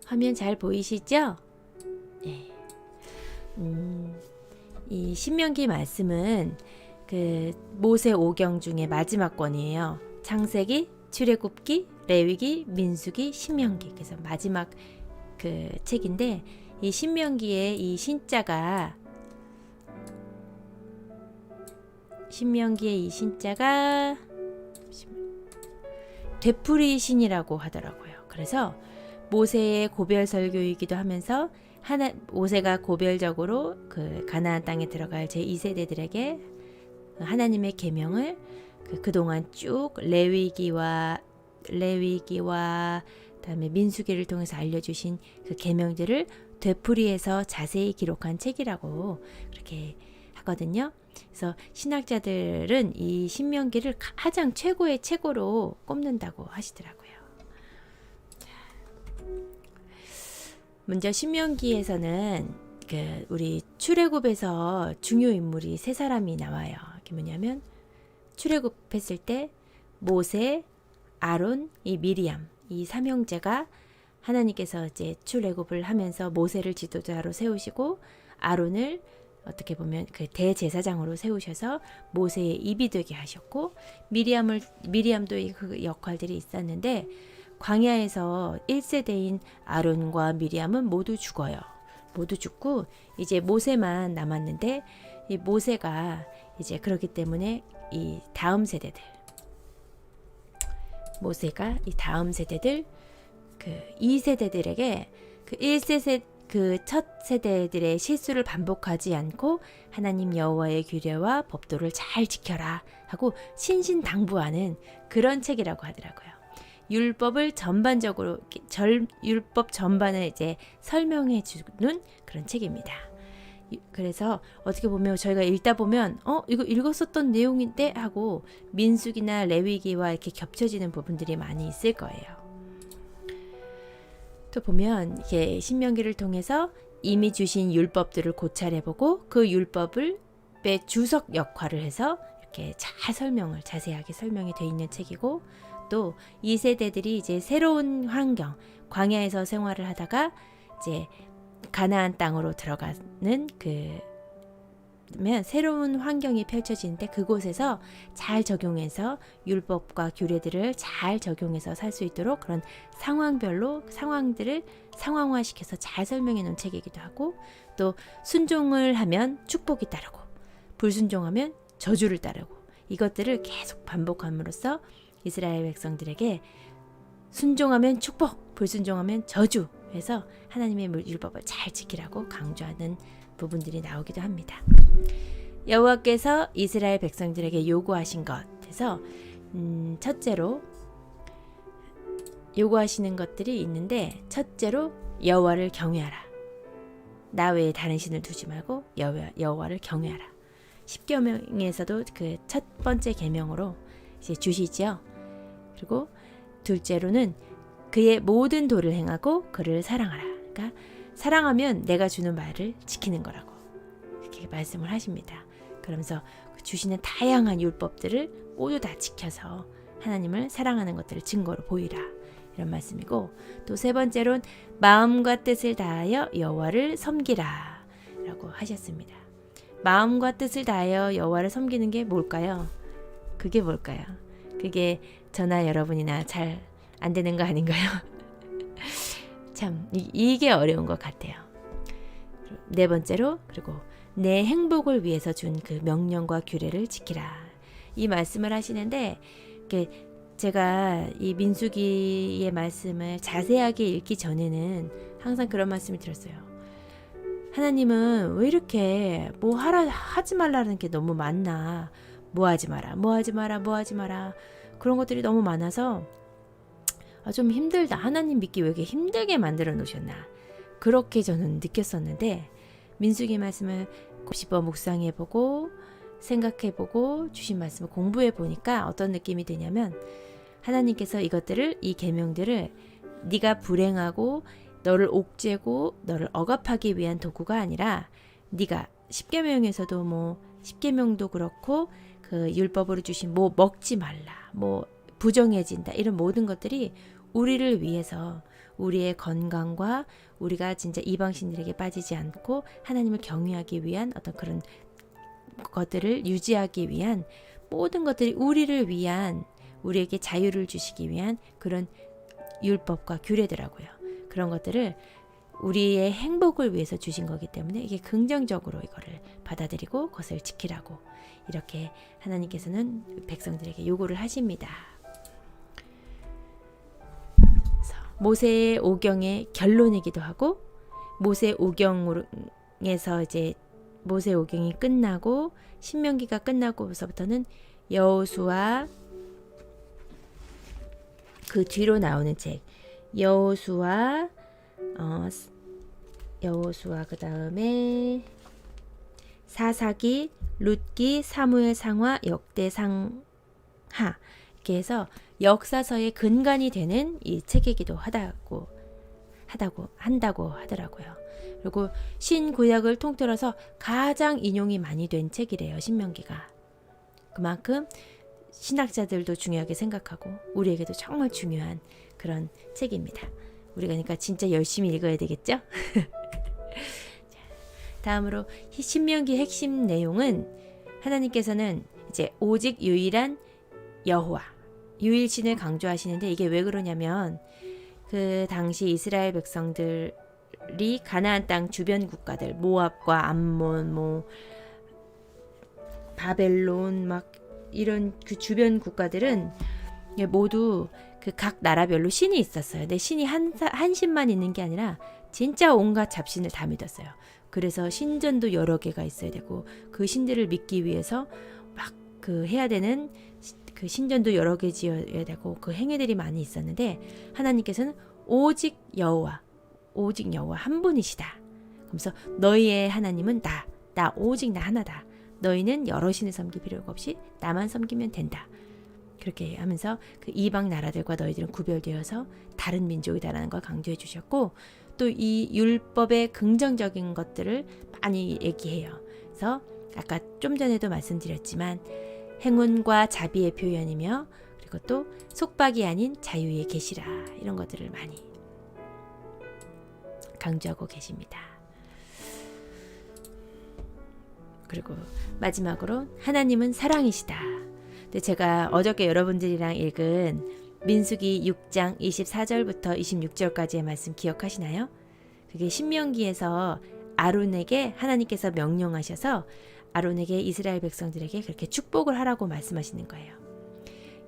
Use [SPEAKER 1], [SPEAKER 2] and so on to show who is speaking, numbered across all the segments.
[SPEAKER 1] 화면 잘 보이시죠? 네. 이 신명기 말씀은 그 모세 오경 중에 마지막 권이에요. 창세기, 출애굽기, 레위기, 민수기, 신명기. 그래서 마지막 그 책인데 이 신명기의 이 신자가 되풀이 신이라고 하더라고요. 그래서 모세의 고별 설교이기도 하면서 모세가 고별적으로 그 가나안 땅에 들어갈 제2세대들에게 하나님의 계명을 그동안 쭉 레위기와 그다음에 민수기를 통해서 알려주신 그 계명들을 되풀이해서 자세히 기록한 책이라고 그렇게 하거든요. 그래서 신학자들은 이 신명기를 가장 최고의 책으로 꼽는다고 하시더라고요. 먼저 신명기에서는 우리 출애굽에서 중요 인물이 세 사람이 나와요. 그게 뭐냐면 출애굽했을 때 모세, 아론, 이 미리암 이 삼형제가 하나님께서 이제 출애굽을 하면서 모세를 지도자로 세우시고 아론을 어떻게 보면 그 대제사장으로 세우셔서 모세의 입이 되게 하셨고 미리암도 그 역할들이 있었는데 광야에서 1세대인 아론과 미리암은 모두 죽어요. 모두 죽고 이제 모세만 남았는데 이 모세가 이제 그렇기 때문에 이 다음 세대들 모세가 이 다음 세대들 그 2세대들에게 그 1세대 그 첫 세대들의 실수를 반복하지 않고 하나님 여호와의 규례와 법도를 잘 지켜라 하고 신신당부하는 그런 책이라고 하더라고요. 율법을 전반적으로 율법 전반을 이제 설명해 주는 그런 책입니다. 그래서 어떻게 보면 저희가 읽다 보면 이거 읽었었던 내용인데 하고 민수기나 레위기와 이렇게 겹쳐지는 부분들이 많이 있을 거예요. 또 보면 이게 신명기를 통해서 이미 주신 율법들을 고찰해보고 그 율법을 주석 역할을 해서 이렇게 자세하게 설명이 되어 있는 책이고 또 2세대들이 이제 새로운 환경, 광야에서 생활을 하다가 이제 가나안 땅으로 들어가는 그러면 새로운 환경이 펼쳐지는데 그곳에서 잘 적용해서 율법과 규례들을 잘 적용해서 살 수 있도록 그런 상황별로 상황들을 상황화시켜서 잘 설명해 놓은 책이기도 하고 또 순종을 하면 축복이 따르고 불순종하면 저주를 따르고 이것들을 계속 반복함으로써 이스라엘 백성들에게 순종하면 축복, 불순종하면 저주 해서 하나님의 율법을 잘 지키라고 강조하는 부분들이 나오기도 합니다. 여호와께서 이스라엘 백성들에게 요구하신 것에서 첫째로 요구하시는 것들이 있는데 첫째로 여호와를 경외하라. 나 외에 다른 신을 두지 말고 여호와를 경외하라. 십계명에서도 그 첫 번째 계명으로 이제 주시죠. 그리고 둘째로는 그의 모든 도를 행하고 그를 사랑하라. 그러니까 사랑하면 내가 주는 말을 지키는 거라고 이렇게 말씀을 하십니다. 그러면서 주시는 다양한 율법들을 모두 다 지켜서 하나님을 사랑하는 것들을 증거로 보이라 이런 말씀이고 또 세 번째로는 마음과 뜻을 다하여 여호와를 섬기라 라고 하셨습니다. 마음과 뜻을 다하여 여호와를 섬기는 게 뭘까요? 그게 뭘까요? 그게 저나 여러분이나 잘 안 되는 거 아닌가요? 참 이게 어려운 것 같아요. 네 번째로 그리고 내 행복을 위해서 준 그 명령과 규례를 지키라 이 말씀을 하시는데 제가 이 민수기의 말씀을 자세하게 읽기 전에는 항상 그런 말씀을 들었어요. 하나님은 왜 이렇게 뭐 하지 말라는 게 너무 많나 뭐 하지 마라 그런 것들이 너무 많아서 좀 힘들다. 하나님 믿기 왜 이렇게 힘들게 만들어 놓으셨나. 그렇게 저는 느꼈었는데 민수기 말씀을 곱씹어 묵상해보고 생각해보고 주신 말씀을 공부해보니까 어떤 느낌이 드냐면 하나님께서 이 계명들을 네가 불행하고 너를 옥죄고 너를 억압하기 위한 도구가 아니라 네가 십계명에서도 뭐 십계명도 그렇고 그 율법으로 주신 뭐 먹지 말라 뭐 부정해진다 이런 모든 것들이 우리를 위해서 우리의 건강과 우리가 진짜 이방신들에게 빠지지 않고 하나님을 경외하기 위한 어떤 그런 것들을 유지하기 위한 모든 것들이 우리를 위한, 우리에게 자유를 주시기 위한 그런 율법과 규례더라고요. 그런 것들을 우리의 행복을 위해서 주신 거기 때문에 이게 긍정적으로 이거를 받아들이고 그것을 지키라고 이렇게 하나님께서는 백성들에게 요구를 하십니다. 모세의 오경의 결론이기도 하고, 모세 오경에서 이제 모세 오경이 끝나고 신명기가 끝나고서부터는 여호수아, 그 뒤로 나오는 책 여호수아, 그 다음에 사사기, 룻기, 사무엘 상하, 역대 상하, 이렇게 해서 역사서의 근간이 되는 이 책이기도 한다고 하더라고요. 그리고 신구약을 통틀어서 가장 인용이 많이 된 책이래요, 신명기가. 그만큼 신학자들도 중요하게 생각하고 우리에게도 정말 중요한 그런 책입니다. 우리가 그러니까 진짜 열심히 읽어야 되겠죠? 다음으로 신명기 핵심 내용은 하나님께서는 이제 오직 유일한 여호와, 유일신을 강조하시는데, 이게 왜 그러냐면 그 당시 이스라엘 백성들이 가나안 땅 주변 국가들, 모압과 암몬, 바벨론 막 이런 그 주변 국가들은 모두 그 각 나라별로 신이 있었어요. 근데 신이 한 신만 있는 게 아니라 진짜 온갖 잡신을 다 믿었어요. 그래서 신전도 여러 개가 있어야 되고, 그 신들을 믿기 위해서 막 그 해야 되는 그 신전도 여러 개 지어야 되고, 그 행위들이 많이 있었는데 하나님께서는 오직 여호와 한 분이시다. 그래서 너희의 하나님은 나 오직 나 하나다. 너희는 여러 신을 섬길 필요가 없이 나만 섬기면 된다. 그렇게 하면서 그 이방 나라들과 너희들은 구별되어서 다른 민족이다라는 걸 강조해 주셨고, 또 이 율법의 긍정적인 것들을 많이 얘기해요. 그래서 아까 좀 전에도 말씀드렸지만 행운과 자비의 표현이며, 그리고 또 속박이 아닌 자유의 계시라, 이런 것들을 많이 강조하고 계십니다. 그리고 마지막으로 하나님은 사랑이시다. 근데 제가 어저께 여러분들이랑 읽은 민수기 6장 24절부터 26절까지의 말씀 기억하시나요? 그게 신명기에서 아론에게 하나님께서 명령하셔서 아론에게 이스라엘 백성들에게 그렇게 축복을 하라고 말씀하시는 거예요.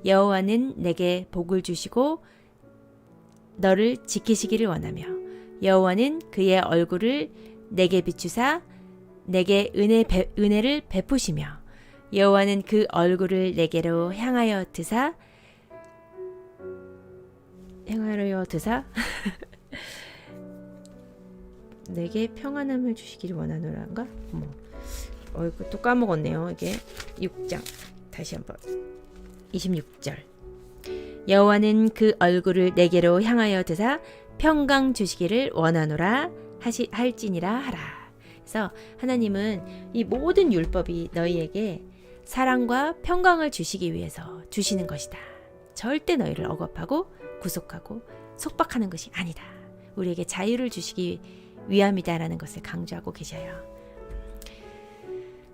[SPEAKER 1] 여호와는 내게 복을 주시고 너를 지키시기를 원하며, 여호와는 그의 얼굴을 내게 비추사 내게 은혜를 베푸시며, 여호와는 그 얼굴을 내게로 향하여 드사 내게 평안함을 주시기를 원하노란가? 이거 또 까먹었네요. 이게 6장 다시 한번 26절. 여호와는 그 얼굴을 내게로 향하여 드사 평강 주시기를 원하노라 할지니라 하라. 그래서 하나님은 이 모든 율법이 너희에게 사랑과 평강을 주시기 위해서 주시는 것이다. 절대 너희를 억압하고 구속하고 속박하는 것이 아니다. 우리에게 자유를 주시기 위함이다라는 것을 강조하고 계셔요.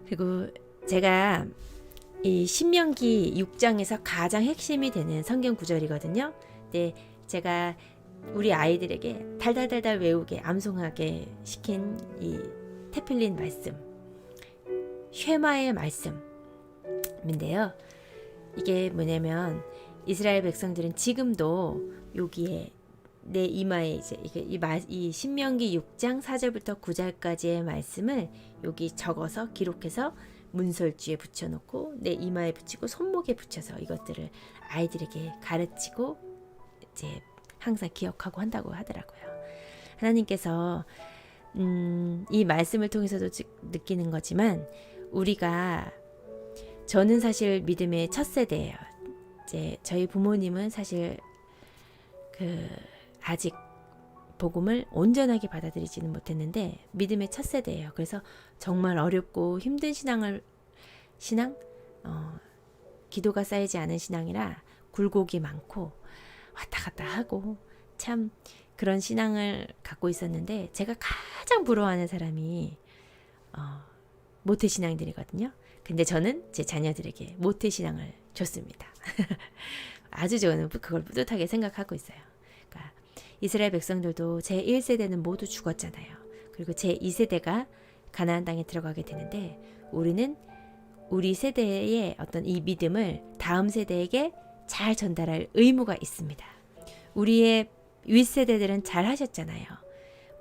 [SPEAKER 1] 그리고 제가 이 신명기 6장에서 가장 핵심이 되는 성경 구절이거든요. 근데 제가 우리 아이들에게 달달달달 외우게 암송하게 시킨 이 테필린 말씀, 쉐마의 말씀인데요. 이게 뭐냐면 이스라엘 백성들은 지금도 여기에 내 이마에 이제 이 신명기 6장 4절부터 9절까지의 말씀을 여기 적어서 기록해서 문설주에 붙여놓고 내 이마에 붙이고 손목에 붙여서 이것들을 아이들에게 가르치고 이제 항상 기억하고 한다고 하더라고요. 하나님께서 이 말씀을 통해서도 느끼는 거지만, 저는 사실 믿음의 첫 세대예요. 이제 저희 부모님은 사실 아직 복음을 온전하게 받아들이지는 못했는데 믿음의 첫 세대예요. 그래서 정말 어렵고 힘든 기도가 쌓이지 않은 신앙이라 굴곡이 많고 왔다 갔다 하고 참 그런 신앙을 갖고 있었는데 제가 가장 부러워하는 사람이 모태신앙들이거든요. 근데 저는 제 자녀들에게 모태신앙을 줬습니다. 아주 저는 그걸 뿌듯하게 생각하고 있어요. 그러니까 이스라엘 백성들도 제 1세대는 모두 죽었잖아요. 그리고 제 2세대가 가나안 땅에 들어가게 되는데 우리는 우리 세대의 어떤 이 믿음을 다음 세대에게 잘 전달할 의무가 있습니다. 우리의 윗세대들은 잘 하셨잖아요.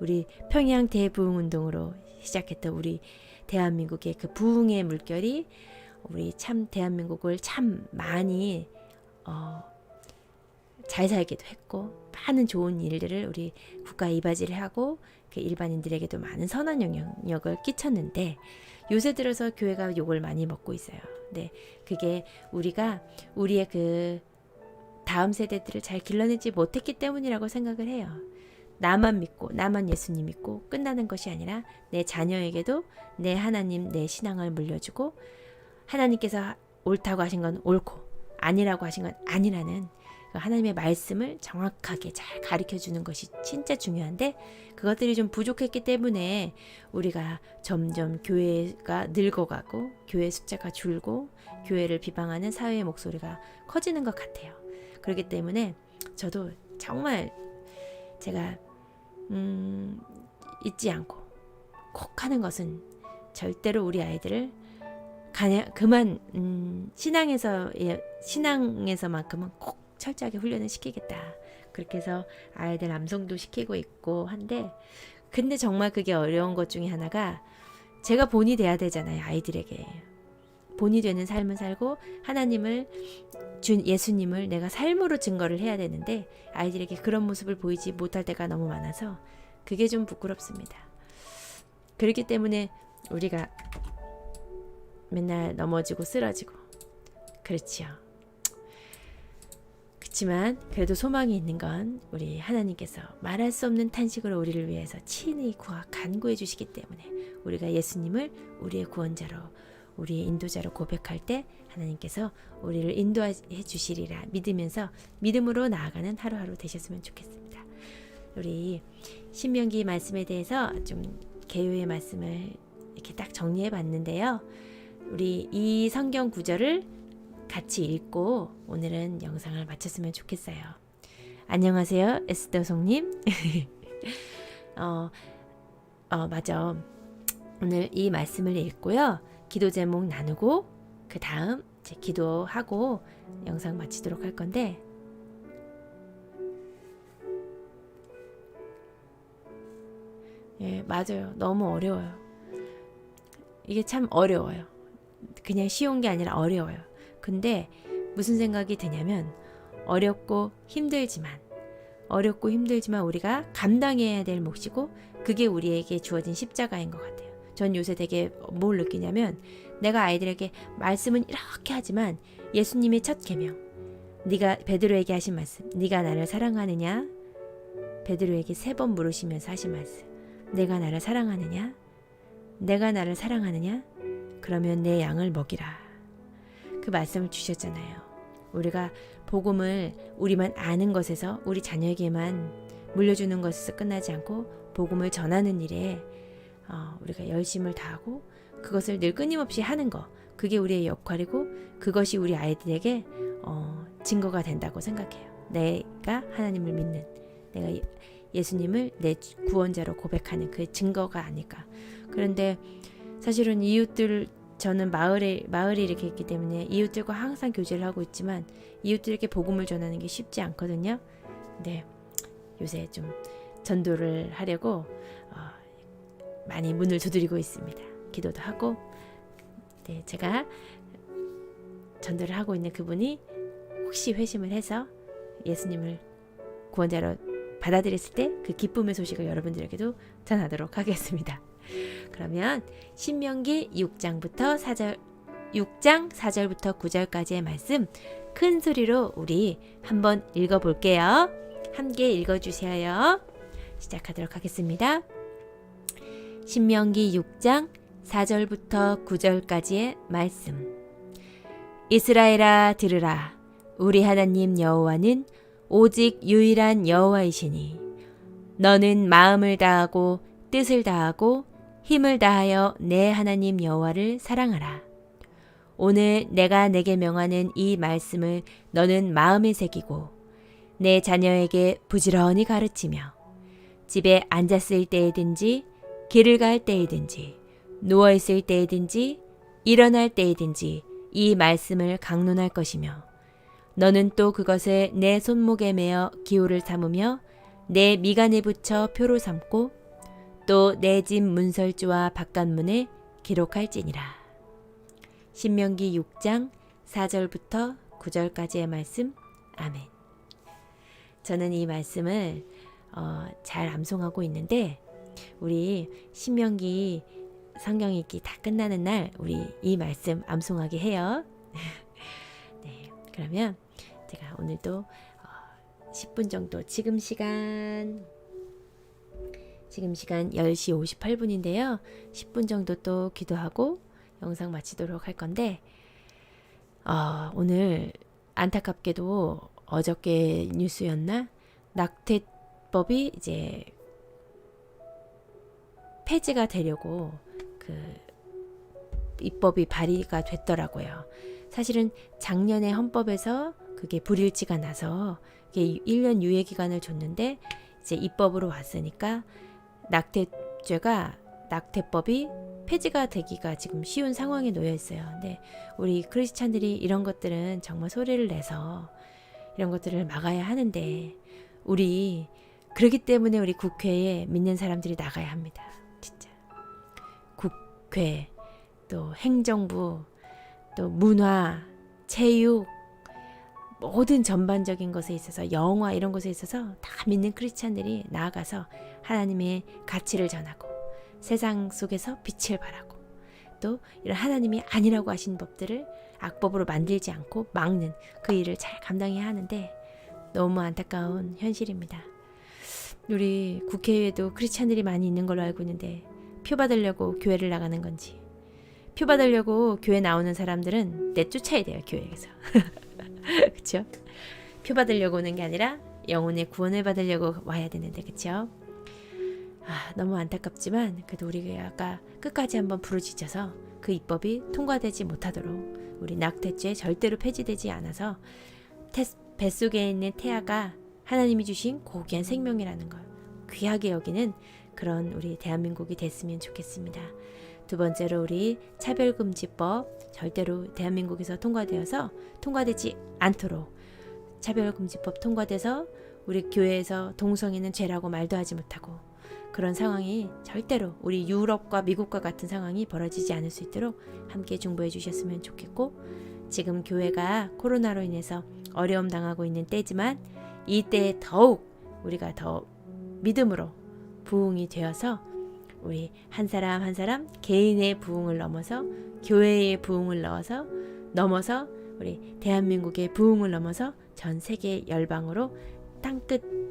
[SPEAKER 1] 우리 평양 대부흥운동으로 시작했던 우리 대한민국의 그 부흥의 물결이 우리 참 대한민국을 참 많이 잘 살기도 했고 많은 좋은 일들을 우리 국가에 이바지를 하고 그 일반인들에게도 많은 선한 영향력을 끼쳤는데 요새 들어서 교회가 욕을 많이 먹고 있어요. 네, 그게 우리가 우리의 그 다음 세대들을 잘 길러내지 못했기 때문이라고 생각을 해요. 나만 믿고 나만 예수님 믿고 끝나는 것이 아니라 내 자녀에게도 내 하나님 내 신앙을 물려주고 하나님께서 옳다고 하신 건 옳고 아니라고 하신 건 아니라는 하나님의 말씀을 정확하게 잘 가르쳐주는 것이 진짜 중요한데 그것들이 좀 부족했기 때문에 우리가 점점 교회가 늙어가고 교회 숫자가 줄고 교회를 비방하는 사회의 목소리가 커지는 것 같아요. 그렇기 때문에 저도 정말 제가 잊지 않고 꼭 하는 것은 절대로 우리 아이들을 그만 신앙에서만큼은 꼭 철저하게 훈련을 시키겠다. 그렇게 해서 아이들 암송도 시키고 있고 한데 근데 정말 그게 어려운 것 중에 하나가 제가 본이 돼야 되잖아요. 아이들에게 본이 되는 삶을 살고 하나님을 예수님을 내가 삶으로 증거를 해야 되는데 아이들에게 그런 모습을 보이지 못할 때가 너무 많아서 그게 좀 부끄럽습니다. 그렇기 때문에 우리가 맨날 넘어지고 쓰러지고 그렇지요. 그렇지만 그래도 소망이 있는 건 우리 하나님께서 말할 수 없는 탄식으로 우리를 위해서 친히 간구해 주시기 때문에 우리가 예수님을 우리의 구원자로 우리의 인도자로 고백할 때 하나님께서 우리를 인도해 주시리라 믿으면서 믿음으로 나아가는 하루하루 되셨으면 좋겠습니다. 우리 신명기 말씀에 대해서 좀 개요의 말씀을 이렇게 딱 정리해 봤는데요. 우리 이 성경 구절을 같이 읽고 오늘은 영상을 마쳤으면 좋겠어요. 안녕하세요, 에스더송님. 맞아. 오늘 이 말씀을 읽고요. 기도 제목 나누고 그 다음 이제 기도하고 영상 마치도록 할 건데 예, 맞아요. 너무 어려워요. 이게 참 어려워요. 그냥 쉬운 게 아니라 어려워요. 근데 무슨 생각이 드냐면 어렵고 힘들지만 우리가 감당해야 될 몫이고 그게 우리에게 주어진 십자가인 것 같아요. 전 요새 되게 뭘 느끼냐면 내가 아이들에게 말씀은 이렇게 하지만 예수님의 첫 계명 네가 베드로에게 하신 말씀 네가 나를 사랑하느냐 베드로에게 3번 물으시면서 하신 말씀 내가 나를 사랑하느냐 내가 나를 사랑하느냐 그러면 내 양을 먹이라 그 말씀을 주셨잖아요. 우리가 복음을 우리만 아는 것에서 우리 자녀에게만 물려주는 것에서 끝나지 않고 복음을 전하는 일에 우리가 열심을 다하고 그것을 늘 끊임없이 하는 거 그게 우리의 역할이고 그것이 우리 아이들에게 증거가 된다고 생각해요. 내가 하나님을 믿는 내가 예수님을 내 구원자로 고백하는 그 증거가 아닐까. 그런데 사실은 이웃들 저는 마을이 이렇게 있기 때문에 이웃들과 항상 교제를 하고 있지만 이웃들에게 복음을 전하는 게 쉽지 않거든요. 근데 요새 좀 전도를 하려고 많이 문을 두드리고 있습니다. 기도도 하고 네, 제가 전도를 하고 있는 그분이 혹시 회심을 해서 예수님을 구원자로 받아들였을 때 그 기쁨의 소식을 여러분들에게도 전하도록 하겠습니다. 그러면 신명기 6장 4절부터 9절까지의 말씀 큰 소리로 우리 한번 읽어볼게요. 함께 읽어주세요. 시작하도록 하겠습니다. 신명기 6장 4절부터 9절까지의 말씀. 이스라엘아 들으라. 우리 하나님 여호와는 오직 유일한 여호와이시니 너는 마음을 다하고 뜻을 다하고 힘을 다하여 내 하나님 여호와를 사랑하라. 오늘 내가 내게 명하는 이 말씀을 너는 마음에 새기고 내 자녀에게 부지런히 가르치며 집에 앉았을 때이든지 길을 갈 때이든지 누워있을 때이든지 일어날 때이든지 이 말씀을 강론할 것이며 너는 또 그것을 내 손목에 매어 기호를 삼으며 내 미간에 붙여 표로 삼고 또 내 집 문설주와 바깥문에 기록할지니라. 신명기 6장 4절부터 9절까지의 말씀. 아멘. 저는 이 말씀을 잘 암송하고 있는데 우리 신명기 성경 읽기 다 끝나는 날 우리 이 말씀 암송하게 해요. 네, 그러면 제가 오늘도 10분 정도 지금 시간 10시 58분인데요. 10분 정도 또 기도하고 영상 마치도록 할 건데 오늘 안타깝게도 어저께 뉴스였나? 낙태법이 이제 폐지가 되려고 그 입법이 발의가 됐더라고요. 사실은 작년에 헌법에서 그게 불일치가 나서 이게 1년 유예 기간을 줬는데 이제 입법으로 왔으니까 낙태법이 폐지가 되기가 지금 쉬운 상황에 놓여 있어요. 근데 우리 크리스찬들이 이런 것들은 정말 소리를 내서 이런 것들을 막아야 하는데 그렇기 때문에 우리 국회에 믿는 사람들이 나가야 합니다. 진짜. 국회, 또 행정부, 또 문화, 체육, 모든 전반적인 것에 있어서 영화 이런 것에 있어서 다 믿는 크리스찬들이 나아가서 하나님의 가치를 전하고 세상 속에서 빛을 발하고 또 이런 하나님이 아니라고 하신 법들을 악법으로 만들지 않고 막는 그 일을 잘 감당해야 하는데 너무 안타까운 현실입니다. 우리 국회에도 크리스찬들이 많이 있는 걸로 알고 있는데 표 받으려고 교회를 나가는 건지 표 받으려고 교회 나오는 사람들은 내쫓아야 돼요. 교회에서. 그렇죠? 표 받으려고 오는 게 아니라 영혼의 구원을 받으려고 와야 되는데 그렇죠? 너무 안타깝지만 그래도 우리가 끝까지 한번 부르짖어서 그 입법이 통과되지 못하도록 우리 낙태죄 절대로 폐지되지 않아서 뱃속에 있는 태아가 하나님이 주신 고귀한 생명이라는 걸 귀하게 여기는 그런 우리 대한민국이 됐으면 좋겠습니다. 두 번째로 우리 차별금지법 절대로 대한민국에서 통과되지 않도록 차별금지법 통과돼서 우리 교회에서 동성애는 죄라고 말도 하지 못하고 그런 상황이 절대로 우리 유럽과 미국과 같은 상황이 벌어지지 않을 수 있도록 함께 중보해 주셨으면 좋겠고 지금 교회가 코로나로 인해서 어려움 당하고 있는 때지만 이때에 더욱 우리가 더 믿음으로 부흥이 되어서 우리 한 사람 한 사람 개인의 부흥을 넘어서 교회의 부흥을 넘어서 우리 대한민국의 부흥을 넘어서 전 세계 열방으로 땅끝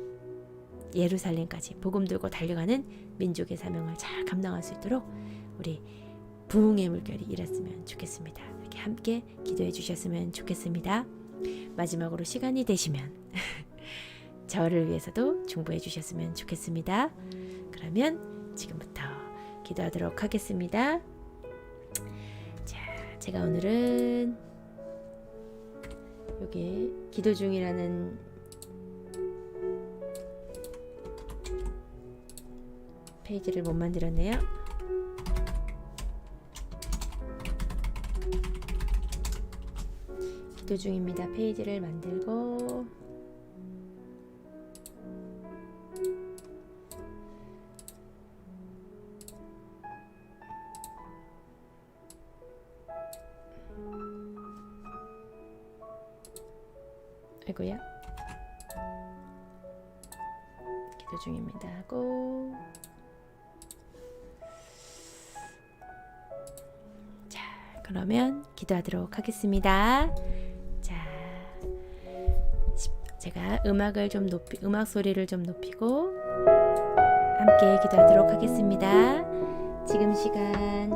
[SPEAKER 1] 예루살렘까지 복음 들고 달려가는 민족의 사명을 잘 감당할 수 있도록 우리 부흥의 물결이 일었으면 좋겠습니다. 이렇게 함께 기도해 주셨으면 좋겠습니다. 마지막으로 시간이 되시면 저를 위해서도 중보해 주셨으면 좋겠습니다. 그러면 지금부터 기도하도록 하겠습니다. 자, 제가 오늘은 여기 기도 중이라는 페이지를 못 만들었네요. 기도 중입니다. 페이지를 만들고 아이고야 기도 중입니다 하고 자 그러면 기도하도록 하겠습니다. 자 제가 음악 소리를 좀 높이고 함께 기도하도록 하겠습니다. 지금 시간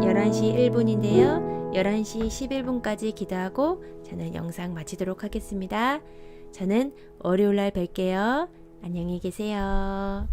[SPEAKER 1] 11시 1분인데요. 11시 11분까지 기도하고 저는 영상 마치도록 하겠습니다. 저는 월요일날 뵐게요. 안녕히 계세요.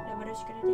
[SPEAKER 1] Labarashkara